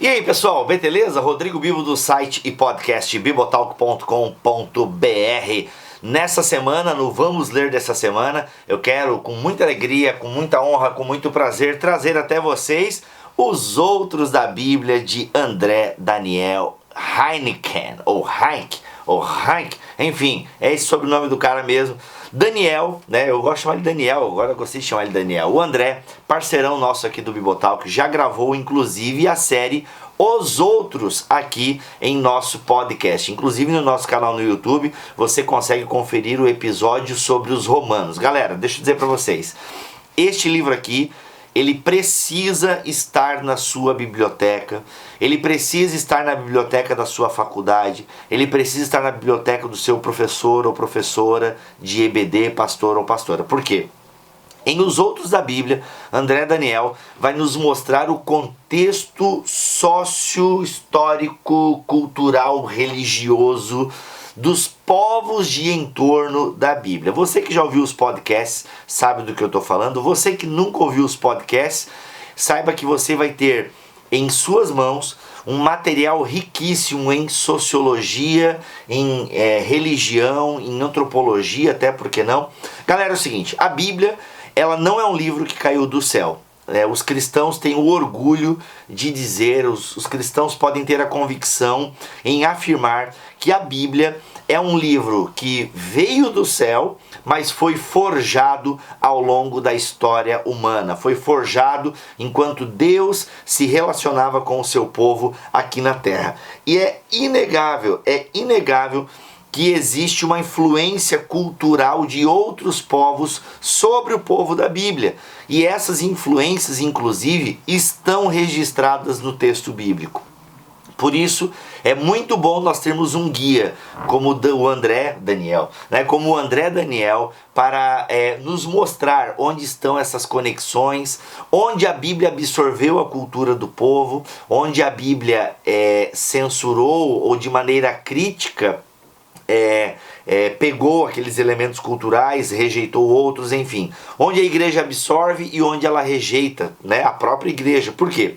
E aí pessoal, beleza? Rodrigo Bibo do site e podcast bibotalk.com.br. Nessa semana, no Vamos Ler dessa semana, eu quero com muita alegria, com muita honra, com muito prazer trazer até vocês Os Outros da Bíblia de André Daniel Heineken, ou Heinck, enfim, é esse sobrenome do cara mesmo. Daniel, né? Eu gosto de chamar ele Daniel, agora eu gostei de chamar ele Daniel. O André, parceirão nosso aqui do Bibotalk, já gravou inclusive a série Os Outros aqui em nosso podcast. Inclusive no nosso canal no YouTube, você consegue conferir o episódio sobre os romanos. Galera, deixa eu dizer pra vocês, este livro aqui, ele precisa estar na sua biblioteca, ele precisa estar na biblioteca da sua faculdade, ele precisa estar na biblioteca do seu professor ou professora de EBD, pastor ou pastora. Por quê? Em Os Outros da Bíblia, André Daniel vai nos mostrar o contexto sócio-histórico, cultural, religioso dos povos de entorno da Bíblia. Você que já ouviu os podcasts sabe do que eu estou falando. Você que nunca ouviu os podcasts, saiba que você vai ter em suas mãos um material riquíssimo em sociologia, em religião, em antropologia, até porque não. Galera, é o seguinte, a Bíblia ela não é um livro que caiu do céu. Os cristãos têm o orgulho de dizer, os cristãos podem ter a convicção em afirmar que a Bíblia é um livro que veio do céu, mas foi forjado ao longo da história humana. Foi forjado enquanto Deus se relacionava com o seu povo aqui na terra. E é inegável que existe uma influência cultural de outros povos sobre o povo da Bíblia. E essas influências, inclusive, estão registradas no texto bíblico. Por isso, é muito bom nós termos um guia como o André Daniel, para nos mostrar onde estão essas conexões, onde a Bíblia absorveu a cultura do povo, onde a Bíblia censurou ou de maneira crítica pegou aqueles elementos culturais, rejeitou outros, enfim. Onde a igreja absorve e onde ela rejeita, né, a própria igreja. Por quê?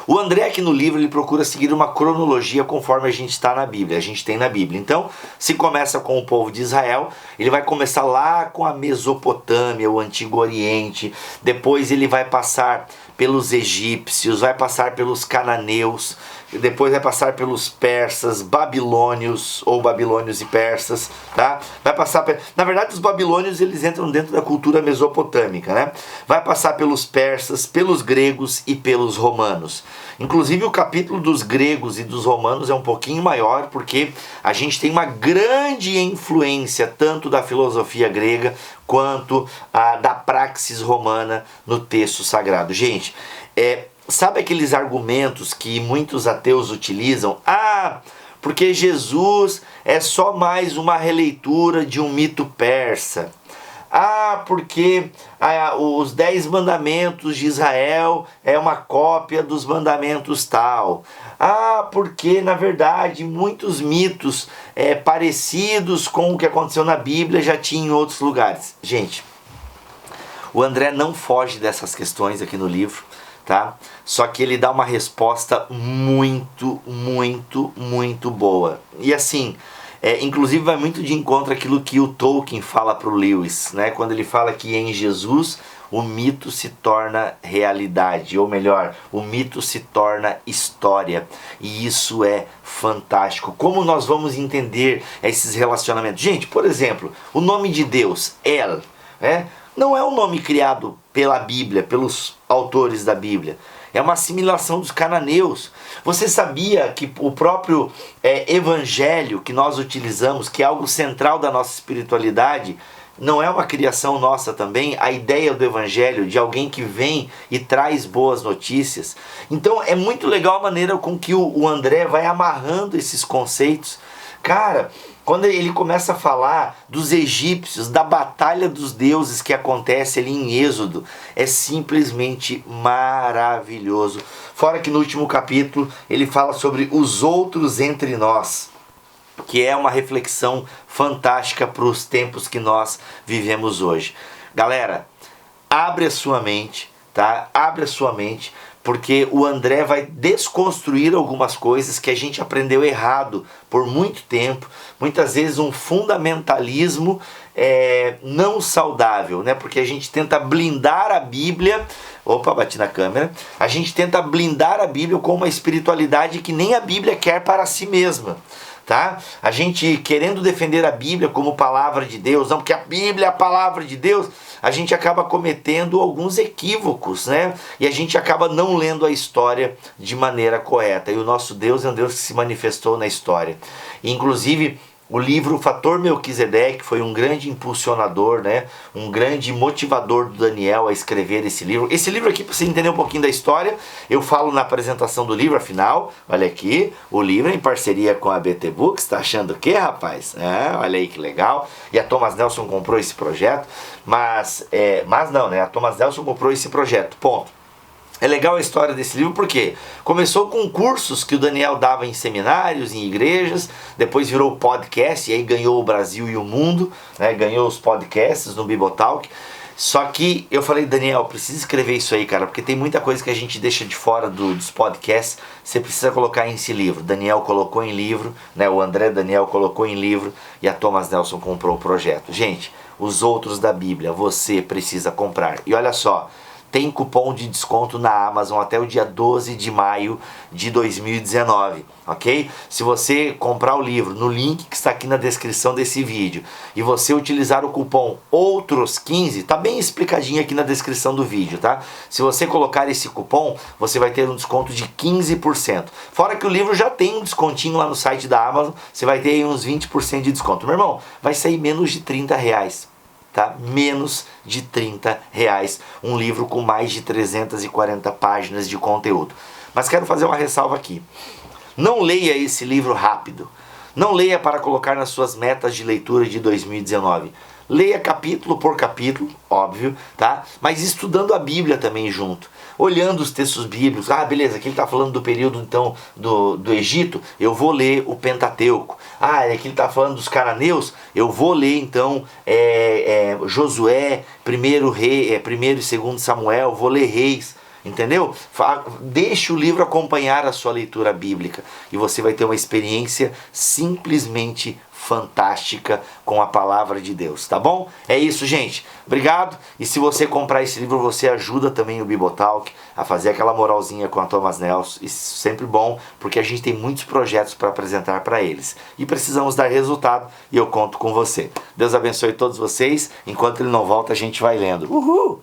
O André aqui no livro ele procura seguir uma cronologia conforme a gente está na Bíblia, a gente tem na Bíblia. Então, se começa com o povo de Israel, ele vai começar lá com a Mesopotâmia, o Antigo Oriente, depois ele vai passar pelos egípcios, vai passar pelos cananeus, depois vai passar pelos persas, babilônios ou babilônios e persas, tá? Vai passar, na verdade os babilônios eles entram dentro da cultura mesopotâmica, né? Vai passar pelos persas, pelos gregos e pelos romanos. Inclusive o capítulo dos gregos e dos romanos é um pouquinho maior porque a gente tem uma grande influência tanto da filosofia grega quanto da praxis romana no texto sagrado. Gente, sabe aqueles argumentos que muitos ateus utilizam? Porque Jesus é só mais uma releitura de um mito persa. Porque os 10 mandamentos de Israel é uma cópia dos mandamentos tal. Porque na verdade muitos mitos parecidos com o que aconteceu na Bíblia já tinha em outros lugares. Gente, o André não foge dessas questões aqui no livro, tá? Só que ele dá uma resposta muito boa. E assim, inclusive vai muito de encontro àquilo que o Tolkien fala para o Lewis, né? Quando ele fala que em Jesus o mito se torna realidade, ou melhor, o mito se torna história. E isso é fantástico. Como nós vamos entender esses relacionamentos? Gente, por exemplo, o nome de Deus, El, não é um nome criado pela Bíblia, pelos autores da Bíblia. É uma assimilação dos cananeus. Você sabia que o próprio evangelho que nós utilizamos, que é algo central da nossa espiritualidade, não é uma criação nossa também? A ideia do evangelho de alguém que vem e traz boas notícias. Então é muito legal a maneira com que o André vai amarrando esses conceitos. Cara, quando ele começa a falar dos egípcios, da batalha dos deuses que acontece ali em Êxodo, é simplesmente maravilhoso. Fora que no último capítulo ele fala sobre os outros entre nós, que é uma reflexão fantástica para os tempos que nós vivemos hoje. Galera, abre a sua mente, tá? Abre a sua mente porque o André vai desconstruir algumas coisas que a gente aprendeu errado por muito tempo, muitas vezes um fundamentalismo não saudável, né? Porque a gente tenta blindar a Bíblia, opa, bati na câmera, a gente tenta blindar a Bíblia com uma espiritualidade que nem a Bíblia quer para si mesma. Tá? A gente querendo defender a Bíblia como palavra de Deus, não, porque a Bíblia é a palavra de Deus, a gente acaba cometendo alguns equívocos, né? E a gente acaba não lendo a história de maneira correta. E o nosso Deus é um Deus que se manifestou na história. E, inclusive, o livro Fator Melquisedeque foi um grande impulsionador, né? Um grande motivador do Daniel a escrever esse livro. Esse livro aqui, para você entender um pouquinho da história, eu falo na apresentação do livro, afinal, olha aqui, o livro em parceria com a BT Books, tá achando o quê, rapaz? Olha aí que legal. E a Thomas Nelson comprou esse projeto, mas não, né? A Thomas Nelson comprou esse projeto, ponto. É legal a história desse livro porque começou com cursos que o Daniel dava em seminários, em igrejas, depois virou podcast e aí ganhou o Brasil e o mundo, né? Ganhou os podcasts no Bibotalk. Só que eu falei, Daniel, precisa escrever isso aí, cara, porque tem muita coisa que a gente deixa de fora dos podcasts, você precisa colocar em esse livro. Daniel colocou em livro, né? O André Daniel colocou em livro e a Thomas Nelson comprou o projeto. Gente, os outros da Bíblia, você precisa comprar. E olha só, tem cupom de desconto na Amazon até o dia 12 de maio de 2019, ok? Se você comprar o livro no link que está aqui na descrição desse vídeo e você utilizar o cupom OUTROS15, tá bem explicadinho aqui na descrição do vídeo, tá? Se você colocar esse cupom, você vai ter um desconto de 15%. Fora que o livro já tem um descontinho lá no site da Amazon, você vai ter aí uns 20% de desconto. Meu irmão, vai sair menos de R$30. Tá? Menos de R$30, um livro com mais de 340 páginas de conteúdo. Mas quero fazer uma ressalva aqui. Não leia esse livro rápido. Não leia para colocar nas suas metas de leitura de 2019. Leia capítulo por capítulo, óbvio, tá? Mas estudando a Bíblia também junto. Olhando os textos bíblicos, beleza, aqui ele está falando do período então do Egito, eu vou ler o Pentateuco. Aqui ele está falando dos cananeus, eu vou ler então Josué, primeiro e segundo Samuel, vou ler Reis. Entendeu? Deixe o livro acompanhar a sua leitura bíblica e você vai ter uma experiência simplesmente fantástica com a palavra de Deus, tá bom? É isso, gente. Obrigado. E se você comprar esse livro, você ajuda também o Bibotalk a fazer aquela moralzinha com a Thomas Nelson. Isso é sempre bom, porque a gente tem muitos projetos para apresentar para eles. E precisamos dar resultado e eu conto com você. Deus abençoe todos vocês. Enquanto ele não volta, a gente vai lendo. Uhul!